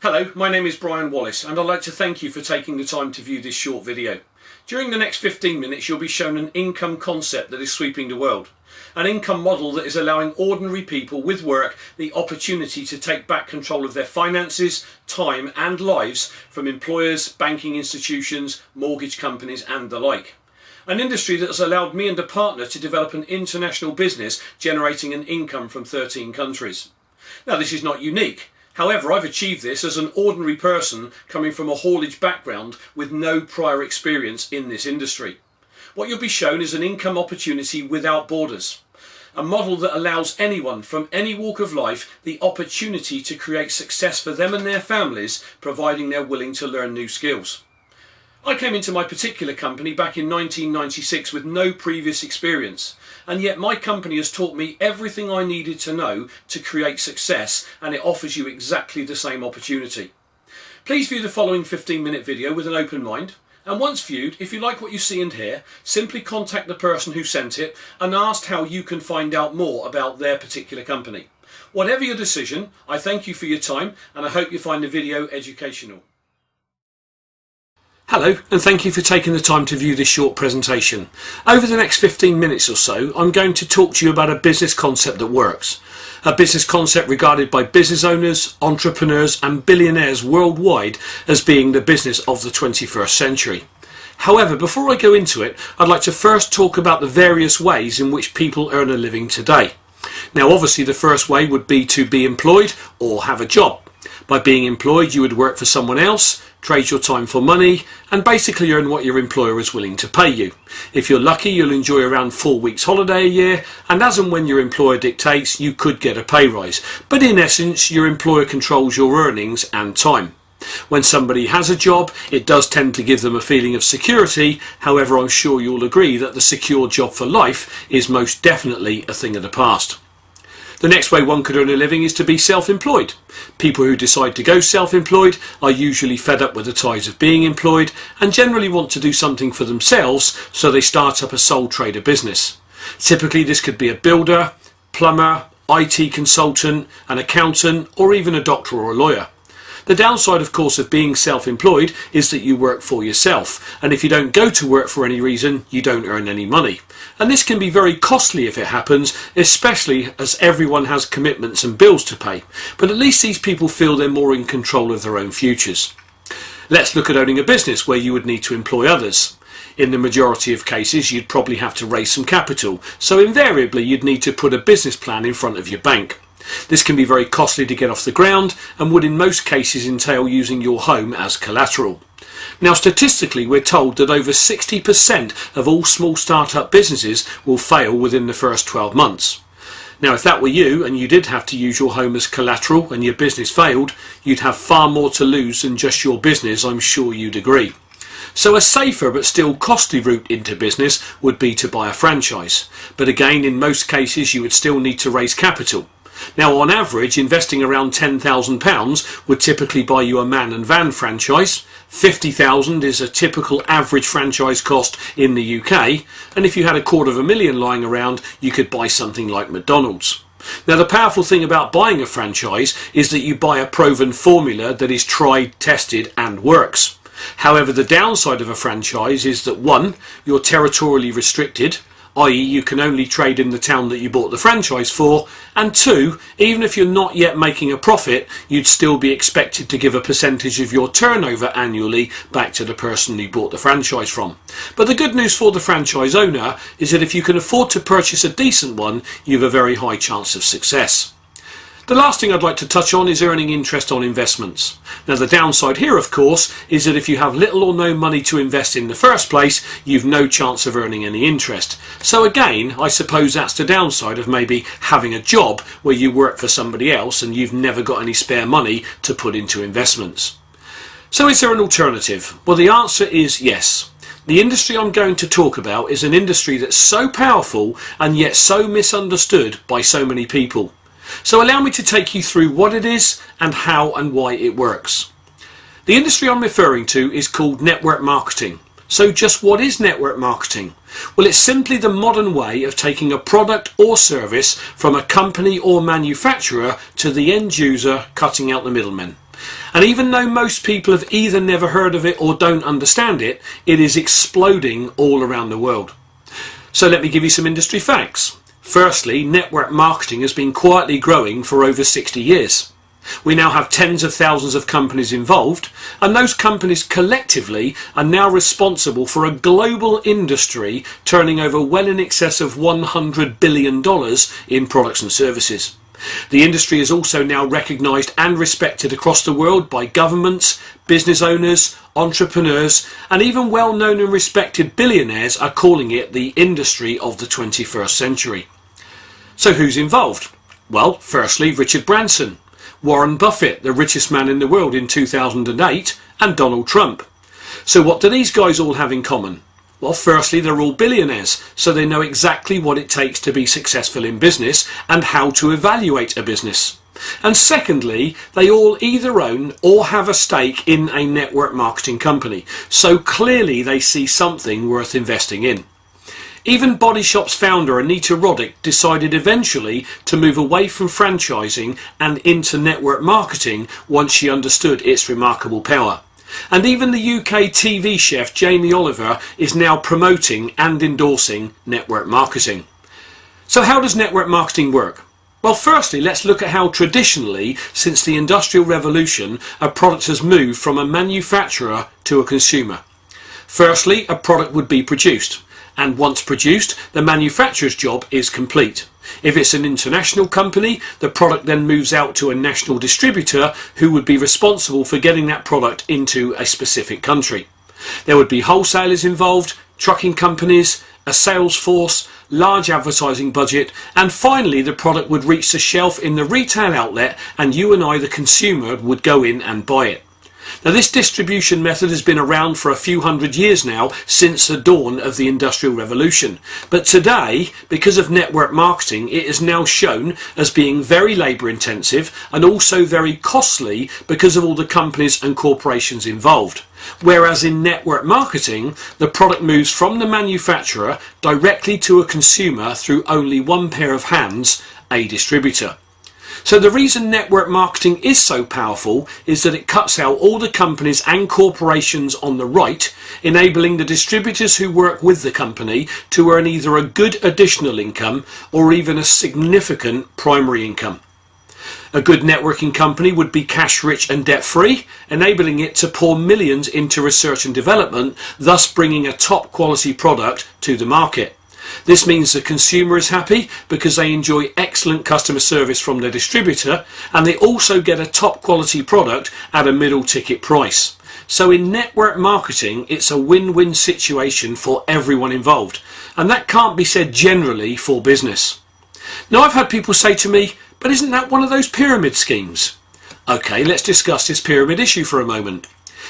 Hello, my name is Brian Wallace and I'd like to thank you for taking the time to view this short video. During the next 15 minutes you'll be shown an income concept that is sweeping the world. An income model that is allowing ordinary people with work the opportunity to take back control of their finances, time and lives from employers, banking institutions, mortgage companies and the like. An industry that has allowed me and a partner to develop an international business generating an income from 13 countries. Now this is not unique. However, I've achieved this as an ordinary person coming from a haulage background with no prior experience in this industry. What you'll be shown is an income opportunity without borders. A model that allows anyone from any walk of life the opportunity to create success for them and their families, providing they're willing to learn new skills. I came into my particular company back in 1996 with no previous experience, and yet my company has taught me everything I needed to know to create success, and it offers you exactly the same opportunity. Please view the following 15-minute video with an open mind, and once viewed, if you like what you see and hear, simply contact the person who sent it and ask how you can find out more about their particular company. Whatever your decision, I thank you for your time and I hope you find the video educational. Hello, and thank you for taking the time to view this short presentation. Over the next 15 minutes or so, I'm going to talk to you about a business concept that works. A business concept regarded by business owners, entrepreneurs and billionaires worldwide as being the business of the 21st century. However, before I go into it, I'd like to first talk about the various ways in which people earn a living today. Now obviously the first way would be to be employed or have a job. By being employed you would work for someone else, trade your time for money and basically earn what your employer is willing to pay you. If you're lucky you'll enjoy around 4 weeks holiday a year, and as and when your employer dictates you could get a pay rise, but in essence your employer controls your earnings and time. When somebody has a job it does tend to give them a feeling of security, however I'm sure you'll agree that the secure job for life is most definitely a thing of the past. The next way one could earn a living is to be self-employed. People who decide to go self-employed are usually fed up with the ties of being employed and generally want to do something for themselves, so they start up a sole trader business. Typically this could be a builder, plumber, IT consultant, an accountant or even a doctor or a lawyer. The downside of course of being self-employed is that you work for yourself, and if you don't go to work for any reason you don't earn any money. And this can be very costly if it happens, especially as everyone has commitments and bills to pay, but at least these people feel they're more in control of their own futures. Let's look at owning a business where you would need to employ others. In the majority of cases you'd probably have to raise some capital, so invariably you'd need to put a business plan in front of your bank. This can be very costly to get off the ground and would in most cases entail using your home as collateral. Now statistically we're told that over 60% of all small start-up businesses will fail within the first 12 months. Now if that were you and you did have to use your home as collateral and your business failed, you'd have far more to lose than just your business, I'm sure you'd agree. So a safer but still costly route into business would be to buy a franchise, but again in most cases you would still need to raise capital. Now on average investing around £10,000 would typically buy you a man and van franchise. £50,000 is a typical average franchise cost in the UK, and if you had £250,000 lying around you could buy something like McDonald's. Now the powerful thing about buying a franchise is that you buy a proven formula that is tried, tested and works. However, the downside of a franchise is that 1, you're territorially restricted, i.e. you can only trade in the town that you bought the franchise for, and 2, even if you're not yet making a profit, you'd still be expected to give a percentage of your turnover annually back to the person you bought the franchise from. But the good news for the franchise owner is that if you can afford to purchase a decent one, you have a very high chance of success. The last thing I'd like to touch on is earning interest on investments. Now the downside here of course is that if you have little or no money to invest in the first place, you've no chance of earning any interest. So again, I suppose that's the downside of maybe having a job where you work for somebody else and you've never got any spare money to put into investments. So is there an alternative? Well, the answer is yes. The industry I'm going to talk about is an industry that's so powerful and yet so misunderstood by so many people. So allow me to take you through what it is and how and why it works. The industry I'm referring to is called network marketing. So just what is network marketing? Well, it's simply the modern way of taking a product or service from a company or manufacturer to the end user, cutting out the middlemen. And even though most people have either never heard of it or don't understand it, it is exploding all around the world. So let me give you some industry facts. Firstly, network marketing has been quietly growing for over 60 years. We now have tens of thousands of companies involved, and those companies collectively are now responsible for a global industry turning over well in excess of $100 billion in products and services. The industry is also now recognised and respected across the world by governments, business owners, entrepreneurs, and even well-known and respected billionaires are calling it the industry of the 21st century. So who's involved? Well, firstly, Richard Branson, Warren Buffett, the richest man in the world in 2008, and Donald Trump. So what do these guys all have in common? Well, firstly, they're all billionaires, so they know exactly what it takes to be successful in business and how to evaluate a business. And secondly, they all either own or have a stake in a network marketing company, so clearly they see something worth investing in. Even Body Shop's founder Anita Roddick decided eventually to move away from franchising and into network marketing once she understood its remarkable power. And even the UK TV chef Jamie Oliver is now promoting and endorsing network marketing. So how does network marketing work? Well, firstly, let's look at how traditionally, since the Industrial Revolution, a product has moved from a manufacturer to a consumer. Firstly, a product would be produced. And once produced, the manufacturer's job is complete. If it's an international company, the product then moves out to a national distributor who would be responsible for getting that product into a specific country. There would be wholesalers involved, trucking companies, a sales force, large advertising budget, and finally the product would reach the shelf in the retail outlet and you and I, the consumer, would go in and buy it. Now, this distribution method has been around for a few hundred years now, since the dawn of the Industrial Revolution. But today, because of network marketing, it is now shown as being very labour intensive and also very costly because of all the companies and corporations involved. Whereas in network marketing, the product moves from the manufacturer directly to a consumer through only one pair of hands, a distributor. So the reason network marketing is so powerful is that it cuts out all the companies and corporations on the right, enabling the distributors who work with the company to earn either a good additional income or even a significant primary income. A good networking company would be cash rich and debt free, enabling it to pour millions into research and development, thus bringing a top quality product to the market. This means the consumer is happy because they enjoy excellent customer service from their distributor, and they also get a top quality product at a middle ticket price. So in network marketing, it's a win-win situation for everyone involved, and that can't be said generally for business. Now, I've had people say to me, but isn't that one of those pyramid schemes? Okay, let's discuss this pyramid issue for a moment.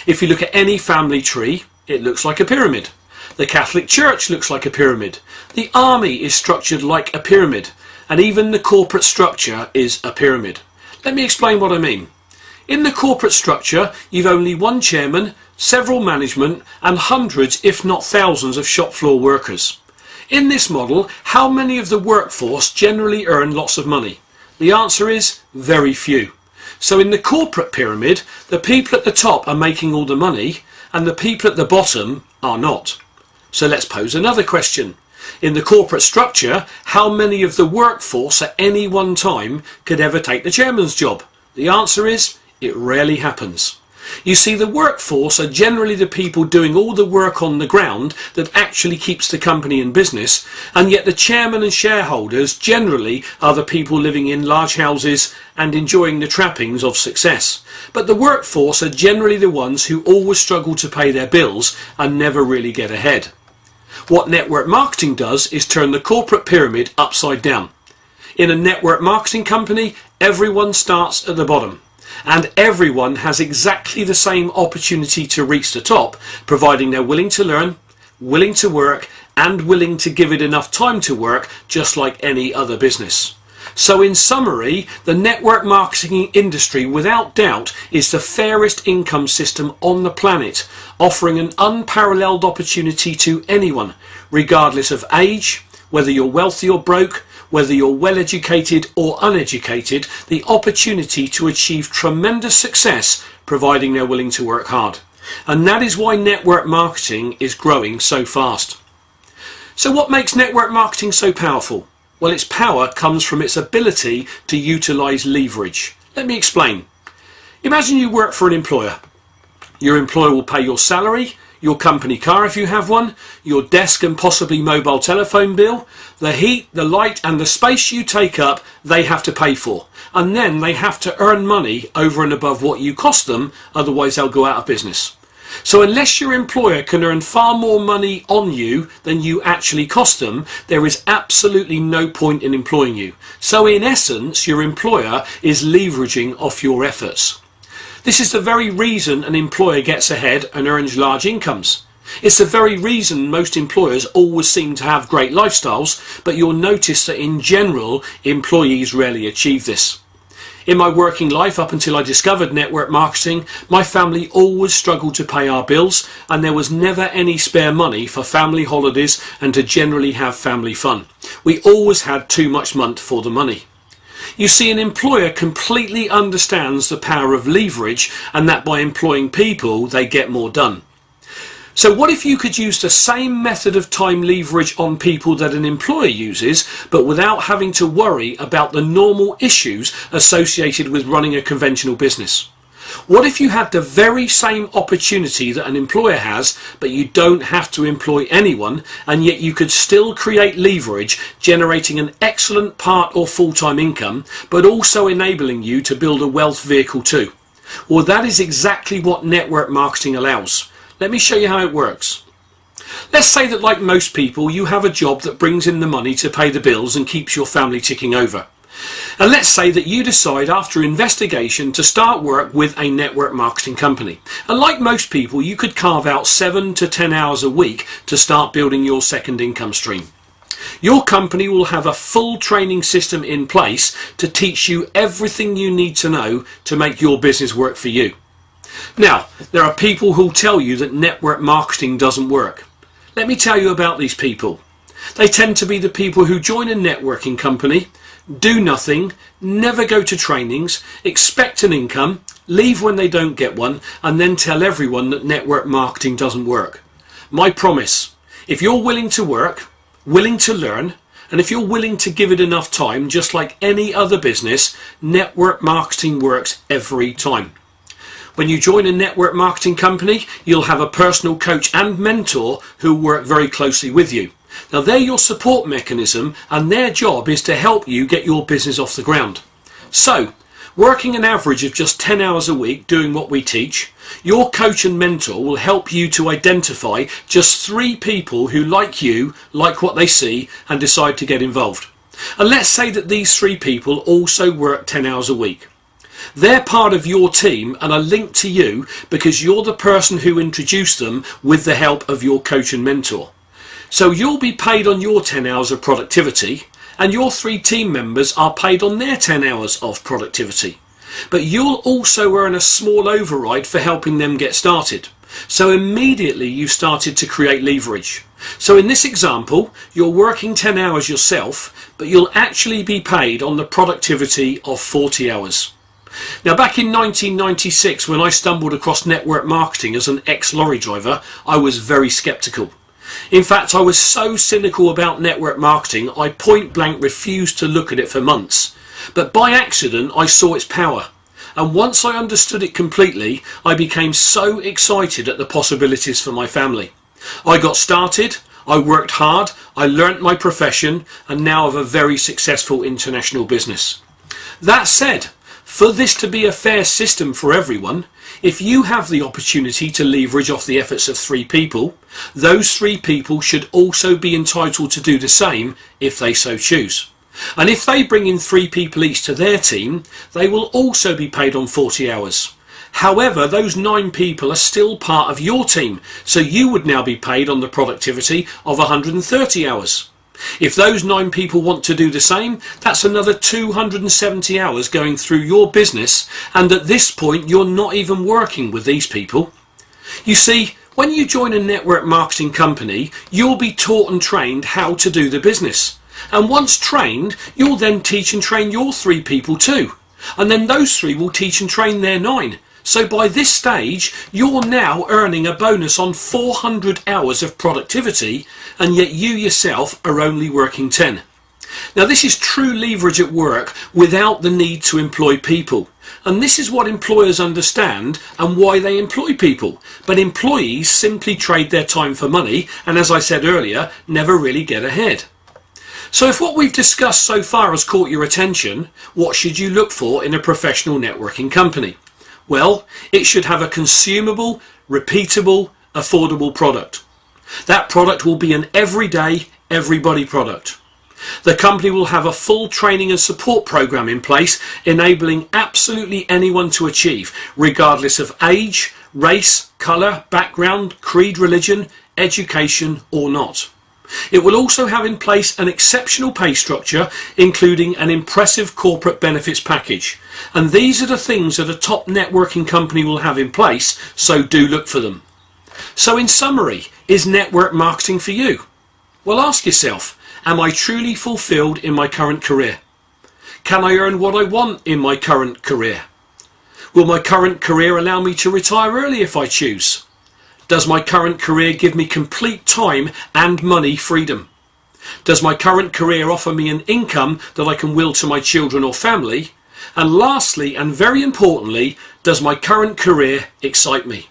If you look at any family tree, it looks like a pyramid. The Catholic Church looks like a pyramid. The army is structured like a pyramid. And even the corporate structure is a pyramid. Let me explain what I mean. In the corporate structure, you've only one chairman, several management, and hundreds, if not thousands, of shop floor workers. In this model, how many of the workforce generally earn lots of money? The answer is very few. So in the corporate pyramid, the people at the top are making all the money, and the people at the bottom are not. So let's pose another question. In the corporate structure, how many of the workforce at any one time could ever take the chairman's job? The answer is, it rarely happens. You see, the workforce are generally the people doing all the work on the ground that actually keeps the company in business, and yet the chairman and shareholders generally are the people living in large houses and enjoying the trappings of success. But the workforce are generally the ones who always struggle to pay their bills and never really get ahead. What network marketing does is turn the corporate pyramid upside down. In a network marketing company, everyone starts at the bottom, and everyone has exactly the same opportunity to reach the top, providing they're willing to learn, willing to work, and willing to give it enough time to work, just like any other business. So in summary, the network marketing industry without doubt is the fairest income system on the planet, offering an unparalleled opportunity to anyone, regardless of age, whether you're wealthy or broke, whether you're well educated or uneducated, the opportunity to achieve tremendous success providing they're willing to work hard. And that is why network marketing is growing so fast. So what makes network marketing so powerful? Well, its power comes from its ability to utilize leverage. Let me explain. Imagine you work for an employer. Your employer will pay your salary, your company car if you have one, your desk and possibly mobile telephone bill, the heat, the light and the space you take up, they have to pay for. And then they have to earn money over and above what you cost them, otherwise they'll go out of business. So unless your employer can earn far more money on you than you actually cost them, there is absolutely no point in employing you. So in essence, your employer is leveraging off your efforts. This is the very reason an employer gets ahead and earns large incomes. It's the very reason most employers always seem to have great lifestyles, but you'll notice that in general, employees rarely achieve this. In my working life, up until I discovered network marketing, my family always struggled to pay our bills, and there was never any spare money for family holidays and to generally have family fun. We always had too much money for the money. You see, an employer completely understands the power of leverage, and that by employing people, they get more done. So what if you could use the same method of time leverage on people that an employer uses, but without having to worry about the normal issues associated with running a conventional business? What if you had the very same opportunity that an employer has, but you don't have to employ anyone, and yet you could still create leverage, generating an excellent part or full-time income, but also enabling you to build a wealth vehicle too? Well, that is exactly what network marketing allows. Let me show you how it works. Let's say that, like most people, you have a job that brings in the money to pay the bills and keeps your family ticking over. And let's say that you decide after investigation to start work with a network marketing company. And like most people, you could carve out 7 to 10 hours a week to start building your second income stream. Your company will have a full training system in place to teach you everything you need to know to make your business work for you. Now, there are people who'll tell you that network marketing doesn't work. Let me tell you about these people. They tend to be the people who join a networking company, do nothing, never go to trainings, expect an income, leave when they don't get one, and then tell everyone that network marketing doesn't work. My promise, if you're willing to work, willing to learn, and if you're willing to give it enough time, just like any other business, network marketing works every time. When you join a network marketing company, you'll have a personal coach and mentor who work very closely with you. Now, they're your support mechanism, and their job is to help you get your business off the ground. So, working an average of just 10 hours a week doing what we teach, your coach and mentor will help you to identify just 3 people who, like you, like what they see and decide to get involved. And let's say that these 3 people also work 10 hours a week. They're part of your team and are linked to you because you're the person who introduced them with the help of your coach and mentor. So you'll be paid on your 10 hours of productivity, and your 3 team members are paid on their 10 hours of productivity. But you'll also earn a small override for helping them get started. So immediately you started to create leverage. So in this example, you're working 10 hours yourself, but you'll actually be paid on the productivity of 40 hours. Now, back in 1996, when I stumbled across network marketing as an ex-lorry driver, I was very skeptical. In fact, I was so cynical about network marketing, I point blank refused to look at it for months. But by accident, I saw its power. And once I understood it completely, I became so excited at the possibilities for my family. I got started, I worked hard, I learnt my profession, and now have a very successful international business. That said, for this to be a fair system for everyone, if you have the opportunity to leverage off the efforts of 3 people, those 3 people should also be entitled to do the same if they so choose. And if they bring in 3 people each to their team, they will also be paid on 40 hours. However, those 9 people are still part of your team, so you would now be paid on the productivity of 130 hours. If those 9 people want to do the same, that's another 270 hours going through your business, and at this point you're not even working with these people. You see, when you join a network marketing company, you'll be taught and trained how to do the business. And once trained, you'll then teach and train your 3 people too. And then those 3 will teach and train their 9. So by this stage, you're now earning a bonus on 400 hours of productivity, and yet you yourself are only working 10. Now this is true leverage at work without the need to employ people. And this is what employers understand and why they employ people. But employees simply trade their time for money, and as I said earlier, never really get ahead. So if what we've discussed so far has caught your attention, what should you look for in a professional networking company? Well, it should have a consumable, repeatable, affordable product. That product will be an everyday, everybody product. The company will have a full training and support program in place, enabling absolutely anyone to achieve, regardless of age, race, colour, background, creed, religion, education or not. It will also have in place an exceptional pay structure, including an impressive corporate benefits package. And these are the things that a top networking company will have in place, so do look for them. So in summary, is network marketing for you? Well, ask yourself, am I truly fulfilled in my current career? Can I earn what I want in my current career? Will my current career allow me to retire early if I choose? Does my current career give me complete time and money freedom? Does my current career offer me an income that I can will to my children or family? And lastly, and very importantly, does my current career excite me?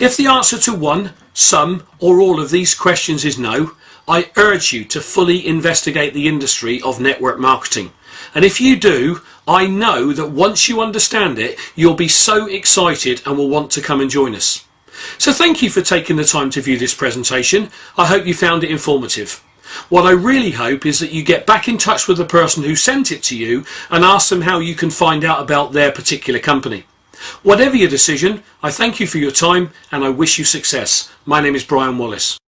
If the answer to one, some, or all of these questions is no, I urge you to fully investigate the industry of network marketing. And if you do, I know that once you understand it, you'll be so excited and will want to come and join us. So thank you for taking the time to view this presentation. I hope you found it informative. What I really hope is that you get back in touch with the person who sent it to you and ask them how you can find out about their particular company. Whatever your decision, I thank you for your time and I wish you success. My name is Brian Wallace.